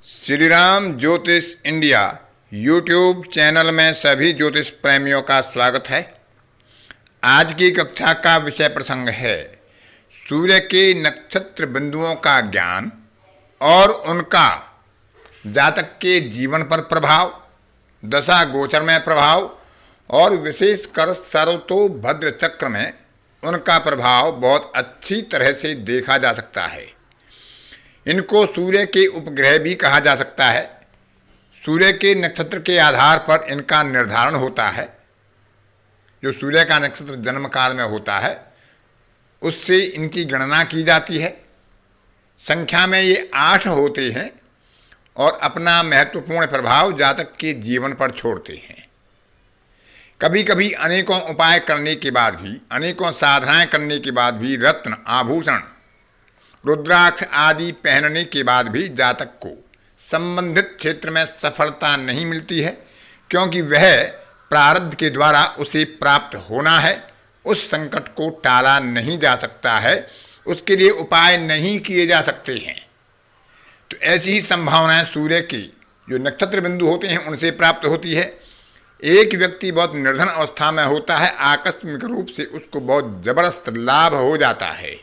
श्री राम ज्योतिष India YouTube channel में सभी ज्योतिष प्रेमियों का स्वागत है। आज की कक्षा का विषय प्रसंग है सूर्य के नक्षत्र बिंदुओं का ज्ञान और उनका जातक के जीवन पर प्रभाव, दशा गोचर में प्रभाव और विशेषकर सर्वतोभद्र चक्र में उनका प्रभाव बहुत अच्छी तरह से देखा जा सकता है। इनको सूर्य के उपग्रह भी कहा जा सकता है। सूर्य के नक्षत्र के आधार पर इनका निर्धारण होता है। जो सूर्य का नक्षत्र जन्म काल में होता है उससे इनकी गणना की जाती है। संख्या में ये 8 होते हैं और अपना महत्वपूर्ण प्रभाव जातक के जीवन पर छोड़ते हैं। कभी कभी अनेकों उपाय करने के बाद भी, अनेकों साधनाएं करने के बाद भी, रत्न, आभूषण, रुद्राक्ष आदि पहनने के बाद भी जातक को संबंधित क्षेत्र में सफलता नहीं मिलती है, क्योंकि वह प्रारब्ध के द्वारा उसे प्राप्त होना है। उस संकट को टाला नहीं जा सकता है, उसके लिए उपाय नहीं किए जा सकते हैं। तो ऐसी ही संभावनाएं सूर्य की जो नक्षत्र बिंदु होते हैं उनसे प्राप्त होती है। एक व्यक्ति बहुत निर्धन अवस्था में होता है, आकस्मिक रूप से उसको बहुत जबरदस्त लाभ हो जाता है।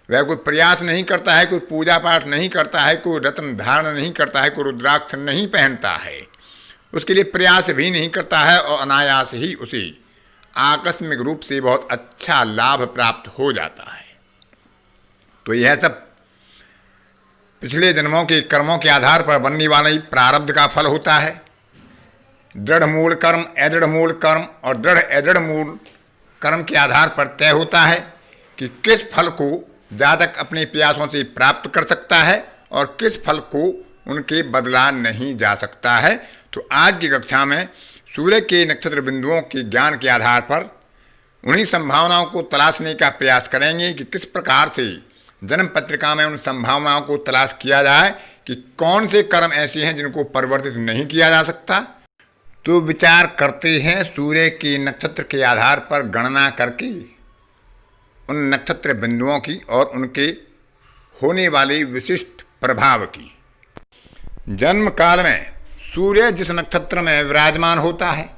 वह कोई प्रयास नहीं करता है, कोई पूजा पाठ नहीं करता है, कोई रत्न धारण नहीं करता है, कोई रुद्राक्ष नहीं पहनता है, उसके लिए प्रयास भी नहीं करता है और अनायास ही उसे आकस्मिक रूप से बहुत अच्छा लाभ प्राप्त हो जाता है। तो यह सब पिछले जन्मों के कर्मों के आधार पर बनने वाले प्रारब्ध का फल होता है। दृढ़ मूल कर्म, अदृढ़ मूल कर्म और दृढ़ अदृढ़ मूल कर्म के आधार पर तय होता है कि किस फल को जातक अपने प्रयासों से प्राप्त कर सकता है और किस फल को उनके बदला नहीं जा सकता है। तो आज की कक्षा में सूर्य के नक्षत्र बिंदुओं के ज्ञान के आधार पर उन्हीं संभावनाओं को तलाशने का प्रयास करेंगे कि किस प्रकार से जन्म पत्रिका में उन संभावनाओं को तलाश किया जाए कि कौन से कर्म ऐसे हैं जिनको परिवर्तित नहीं किया जा सकता। तो विचार करते हैं सूर्य के नक्षत्र के आधार पर गणना करके उन नक्षत्र बिंदुओं की और उनके होने वाले विशिष्ट प्रभाव की। जन्म काल में सूर्य जिस नक्षत्र में विराजमान होता है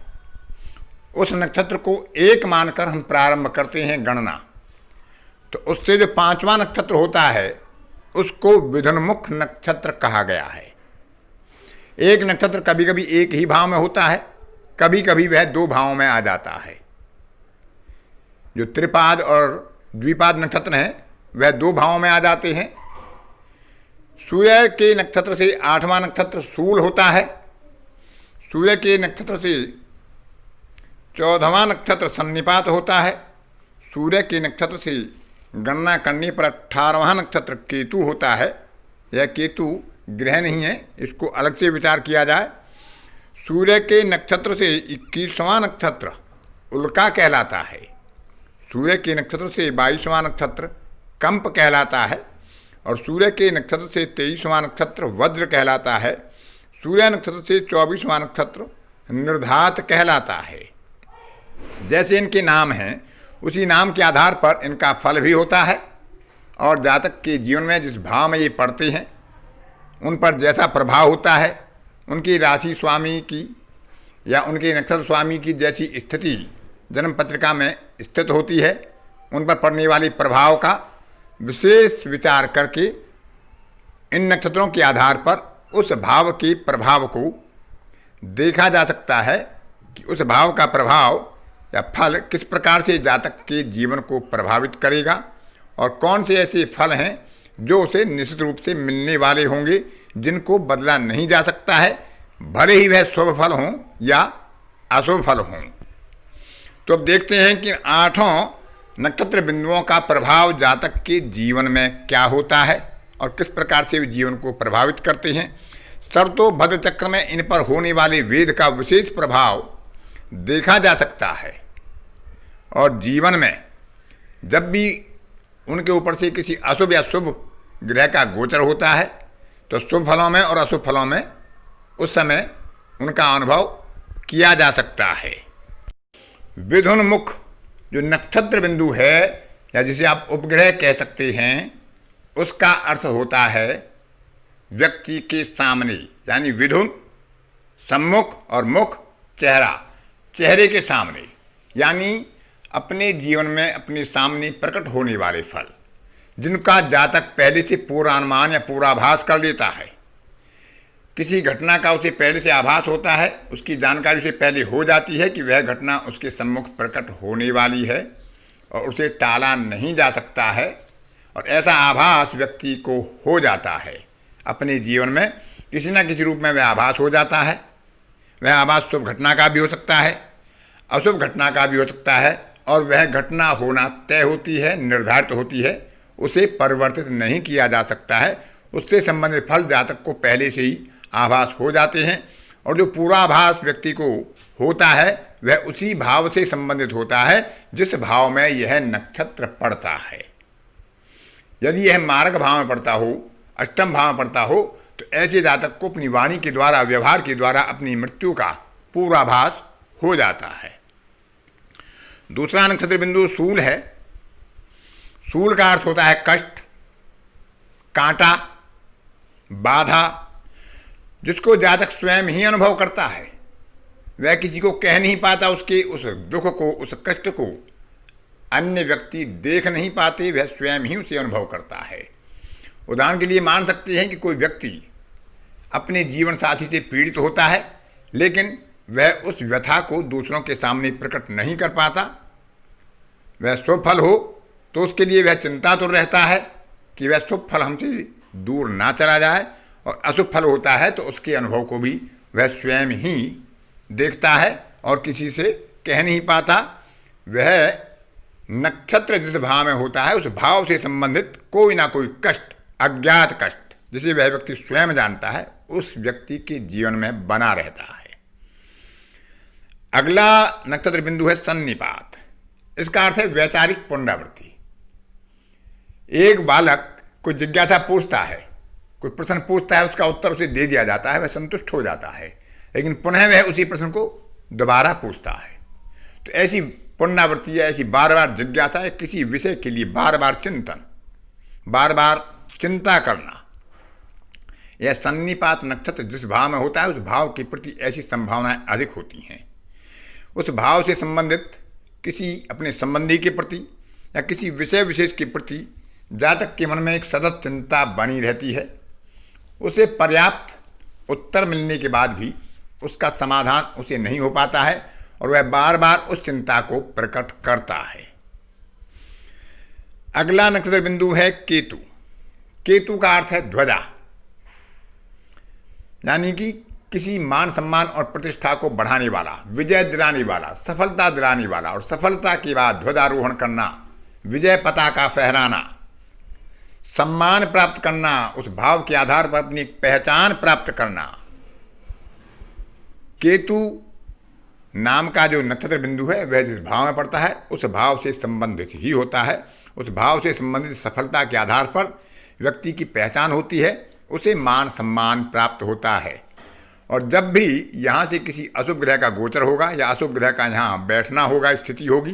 उस नक्षत्र को एक मानकर हम प्रारंभ करते हैं गणना। तो उससे जो 5वां नक्षत्र होता है उसको विधुनमुख नक्षत्र कहा गया है। एक नक्षत्र कभी कभी एक ही भाव में होता है, कभी कभी वह 2 भावों में आ जाता है। जो त्रिपाद और द्विपाद नक्षत्र हैं वह 2 भावों में आ जाते हैं। सूर्य के नक्षत्र से 8वां नक्षत्र शूल होता है। सूर्य के नक्षत्र से 14वां नक्षत्र सन्निपात होता है। सूर्य के नक्षत्र से गणना करने पर 18वां नक्षत्र केतु होता है। यह केतु ग्रह नहीं है, इसको अलग से विचार किया जाए। सूर्य के नक्षत्र से 21वां नक्षत्र उल्का कहलाता है। सूर्य के नक्षत्र से 22वां नक्षत्र कंप कहलाता है और सूर्य के नक्षत्र से 23वां नक्षत्र वज्र कहलाता है। सूर्य नक्षत्र से 24वां नक्षत्र निर्धात कहलाता है। जैसे इनके नाम हैं उसी नाम के आधार पर इनका फल भी होता है और जातक के जीवन में जिस भाव में ये पड़ते हैं उन पर जैसा प्रभाव होता है, उनकी राशि स्वामी की या उनके नक्षत्र स्वामी की जैसी स्थिति जन्म पत्रिका में स्थित होती है, उन पर पड़ने वाले प्रभाव का विशेष विचार करके इन नक्षत्रों के आधार पर उस भाव के प्रभाव को देखा जा सकता है कि उस भाव का प्रभाव या फल किस प्रकार से जातक के जीवन को प्रभावित करेगा और कौन से ऐसे फल हैं जो उसे निश्चित रूप से मिलने वाले होंगे, जिनको बदला नहीं जा सकता है, भले ही वह शुभ फल हों या अशुभ फल हों। तो अब देखते हैं कि 8 नक्षत्र बिंदुओं का प्रभाव जातक के जीवन में क्या होता है और किस प्रकार से वे जीवन को प्रभावित करते हैं। सर्वतोभद्र चक्र में इन पर होने वाले वेद का विशेष प्रभाव देखा जा सकता है और जीवन में जब भी उनके ऊपर से किसी अशुभ या शुभ ग्रह का गोचर होता है तो शुभ फलों में और अशुभ फलों में उस समय उनका अनुभव किया जा सकता है। विधुनमुख जो नक्षत्र बिंदु है या जिसे आप उपग्रह कह सकते हैं उसका अर्थ होता है व्यक्ति के सामने, यानी विधुन, सम्मुख और मुख, चेहरा, चेहरे के सामने, यानी अपने जीवन में अपने सामने प्रकट होने वाले फल, जिनका जातक पहले से पूर्वानुमान या पूर्वाभास कर लेता है। किसी घटना का उसे पहले से आभास होता है, उसकी जानकारी उसे पहले हो जाती है कि वह घटना उसके सम्मुख प्रकट होने वाली है और उसे टाला नहीं जा सकता है, और ऐसा आभास व्यक्ति को हो जाता है। अपने जीवन में किसी न किसी रूप में वह आभास हो जाता है। वह आभास शुभ घटना का भी हो सकता है, अशुभ घटना का भी हो सकता है, और वह घटना होना तय होती है, निर्धारित होती है, उसे परिवर्तित नहीं किया जा सकता है। उससे संबंधित फल जातक को पहले से ही आभास हो जाते हैं, और जो पूर्वाभास व्यक्ति को होता है वह उसी भाव से संबंधित होता है जिस भाव में यह नक्षत्र पड़ता है। यदि यह मार्ग भाव में पड़ता हो, अष्टम भाव में पड़ता हो, तो ऐसे जातक को अपनी वाणी के द्वारा, व्यवहार के द्वारा अपनी मृत्यु का पूर्वाभास हो जाता है। दूसरा नक्षत्र बिंदु शूल है। शूल का अर्थ होता है कष्ट, कांटा, बाधा, जिसको जातक स्वयं ही अनुभव करता है। वह किसी को कह नहीं पाता, उसके उस दुख को, उस कष्ट को अन्य व्यक्ति देख नहीं पाते, वह स्वयं ही उसे अनुभव करता है। उदाहरण के लिए मान सकते हैं कि कोई व्यक्ति अपने जीवन साथी से पीड़ित होता है, लेकिन वह उस व्यथा को दूसरों के सामने प्रकट नहीं कर पाता। वह शुभ फल हो तो उसके लिए वह चिंतातुर रहता है कि वह शुभ फल हमसे दूर ना चला जाए, और अशुभ फल होता है तो उसके अनुभव को भी वह स्वयं ही देखता है और किसी से कह नहीं पाता। वह नक्षत्र जिस भाव में होता है उस भाव से संबंधित कोई ना कोई कष्ट, अज्ञात कष्ट, जिसे वह व्यक्ति स्वयं जानता है, उस व्यक्ति के जीवन में बना रहता है। अगला नक्षत्र बिंदु है सन्निपात। इसका अर्थ है वैचारिक पुनरावृत्ति। एक बालक कोई जिज्ञासा पूछता है, कोई प्रश्न पूछता है, उसका उत्तर उसे दे दिया जाता है, वह संतुष्ट हो जाता है, लेकिन पुनः वह उसी प्रश्न को दोबारा पूछता है। तो ऐसी पुनरावृत्ति है, ऐसी बार बार जिज्ञासा है, किसी विषय के लिए बार बार चिंतन, बार बार चिंता करना। यह सन्निपात नक्षत्र जिस भाव में होता है उस भाव के प्रति ऐसी संभावनाएं अधिक होती हैं। उस भाव से संबंधित किसी अपने संबंधी के प्रति या किसी विषय विशेष के प्रति जातक के मन में एक सतत चिंता बनी रहती है। उसे पर्याप्त उत्तर मिलने के बाद भी उसका समाधान उसे नहीं हो पाता है, और वह बार बार उस चिंता को प्रकट करता है। अगला नक्षत्र बिंदु है केतु। केतु का अर्थ है ध्वजा, यानी कि किसी मान सम्मान और प्रतिष्ठा को बढ़ाने वाला, विजय दिलाने वाला, सफलता दिलाने वाला, और सफलता के बाद ध्वजारोहण करना, विजय पताका फहराना, सम्मान प्राप्त करना, उस भाव के आधार पर अपनी पहचान प्राप्त करना। केतु नाम का जो नक्षत्र बिंदु है वह जिस भाव में पड़ता है उस भाव से संबंधित ही होता है। उस भाव से संबंधित सफलता के आधार पर व्यक्ति की पहचान होती है, उसे मान सम्मान प्राप्त होता है। और जब भी यहाँ से किसी अशुभ ग्रह का गोचर होगा या अशुभ ग्रह का यहाँ बैठना होगा, स्थिति होगी,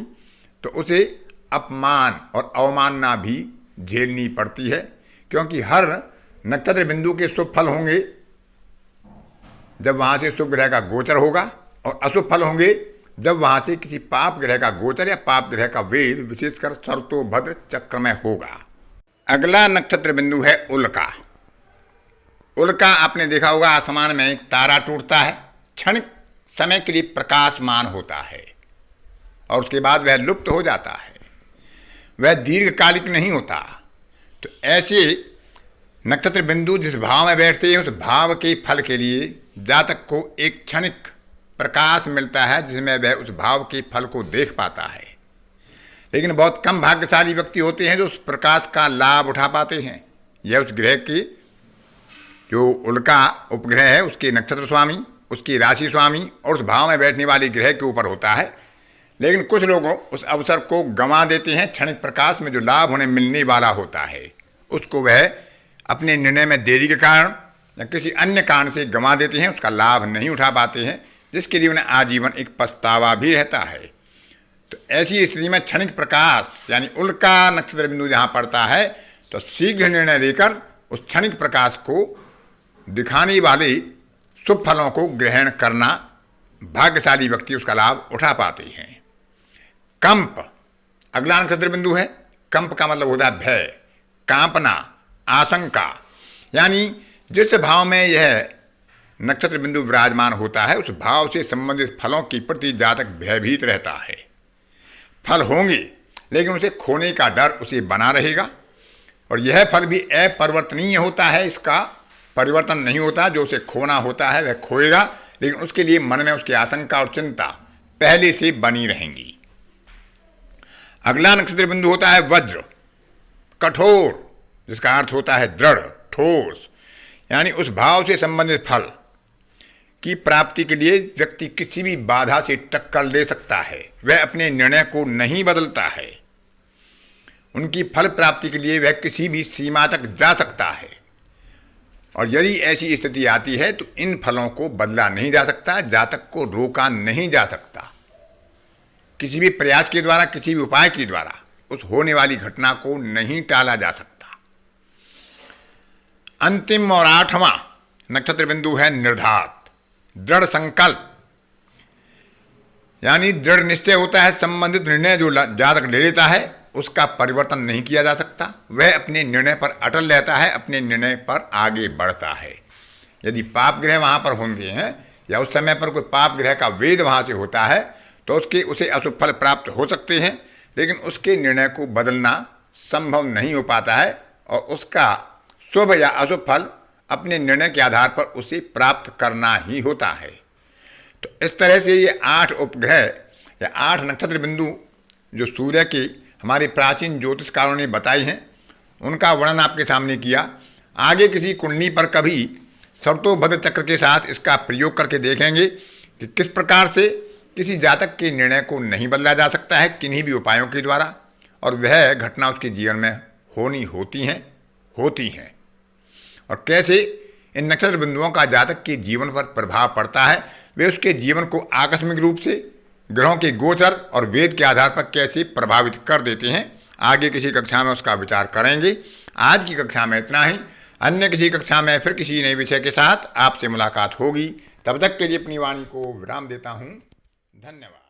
तो उसे अपमान और अवमानना भी झेलनी पड़ती है, क्योंकि हर नक्षत्र बिंदु के शुभ फल होंगे जब वहाँ से शुभ ग्रह का गोचर होगा, और अशुभ फल होंगे जब वहाँ से किसी पाप ग्रह का गोचर या पाप ग्रह का वेद विशेषकर सर्तो भद्र चक्र में होगा। अगला नक्षत्र बिंदु है उल्का। उल्का आपने देखा होगा, आसमान में एक तारा टूटता है, क्षणिक समय के लिए प्रकाशमान होता है और उसके बाद वह लुप्त हो जाता है, वह दीर्घकालिक नहीं होता। तो ऐसे नक्षत्र बिंदु जिस भाव में बैठते हैं उस भाव के फल के लिए जातक को एक क्षणिक प्रकाश मिलता है जिसमें वह उस भाव के फल को देख पाता है। लेकिन बहुत कम भाग्यशाली व्यक्ति होते हैं जो उस प्रकाश का लाभ उठा पाते हैं। यह उस ग्रह के जो उल्का उपग्रह है उसके नक्षत्र स्वामी, उसकी राशि स्वामी और उस भाव में बैठने वाली ग्रह के ऊपर होता है। लेकिन कुछ लोग उस अवसर को गंवा देते हैं। क्षणिक प्रकाश में जो लाभ उन्हें मिलने वाला होता है उसको वह अपने निर्णय में देरी के कारण या किसी अन्य कारण से गंवा देते हैं, उसका लाभ नहीं उठा पाते हैं, जिसके लिए उन्हें आजीवन एक पछतावा भी रहता है। तो ऐसी स्थिति में क्षणिक प्रकाश यानी उल्का नक्षत्र बिंदु जहाँ पड़ता है तो शीघ्र निर्णय लेकर उस क्षणिक प्रकाश को दिखाने वाले शुभ फलों को ग्रहण करना भाग्यशाली व्यक्ति उसका लाभ उठा पाते हैं। कंप अगला नक्षत्र बिंदु है। कंप का मतलब होता है भय, कांपना, आशंका, यानी जिस भाव में यह नक्षत्र बिंदु विराजमान होता है उस भाव से संबंधित फलों के प्रति जातक भयभीत रहता है। फल होंगे लेकिन उसे खोने का डर उसे बना रहेगा, और यह फल भी अपरिवर्तनीय होता है, इसका परिवर्तन नहीं होता। जो उसे खोना होता है वह खोएगा, लेकिन उसके लिए मन में उसकी आशंका और चिंता पहले से बनी रहेंगी। अगला नक्षत्र बिंदु होता है वज्र, कठोर, जिसका अर्थ होता है दृढ़, ठोस, यानी उस भाव से संबंधित फल की प्राप्ति के लिए व्यक्ति किसी भी बाधा से टक्कर ले सकता है। वह अपने निर्णय को नहीं बदलता है। उनकी फल प्राप्ति के लिए वह किसी भी सीमा तक जा सकता है, और यदि ऐसी स्थिति आती है तो इन फलों को बदला नहीं जा सकता, जातक को रोका नहीं जा सकता। किसी भी प्रयास के द्वारा, किसी भी उपाय के द्वारा उस होने वाली घटना को नहीं टाला जा सकता। अंतिम और 8वां नक्षत्र बिंदु है निर्धात, दृढ़ संकल्प, यानी दृढ़ निश्चय होता है। संबंधित निर्णय जो जातक ले लेता है उसका परिवर्तन नहीं किया जा सकता। वह अपने निर्णय पर अटल रहता है, अपने निर्णय पर आगे बढ़ता है। यदि पाप ग्रह वहाँ पर होंगे हैं या उस समय पर कोई पाप ग्रह का वेद वहाँ से होता है तो उसे अशुभ फल प्राप्त हो सकते हैं, लेकिन उसके निर्णय को बदलना संभव नहीं हो पाता है, और उसका शुभ या अशुभ फल अपने निर्णय के आधार पर उसे प्राप्त करना ही होता है। तो इस तरह से ये 8 उपग्रह या 8 नक्षत्र बिंदु जो सूर्य के हमारे प्राचीन ज्योतिषकारों ने बताई हैं उनका वर्णन आपके सामने किया। आगे किसी कुंडली पर कभी सर्तोभद्र चक्र के साथ इसका प्रयोग करके देखेंगे कि किस प्रकार से किसी जातक के निर्णय को नहीं बदला जा सकता है किन्हीं भी उपायों के द्वारा, और वह घटना उसके जीवन में होती हैं, और कैसे इन नक्षत्र बिंदुओं का जातक के जीवन पर प्रभाव पड़ता है। वे उसके जीवन को आकस्मिक रूप से ग्रहों के गोचर और वेद के आधार पर कैसे प्रभावित कर देते हैं। आगे किसी कक्षा में उसका विचार करेंगे। आज की कक्षा में इतना ही। अन्य किसी कक्षा में फिर किसी नए विषय के साथ आपसे मुलाकात होगी। तब तक के लिए अपनी वाणी को विराम देता हूँ। धन्यवाद।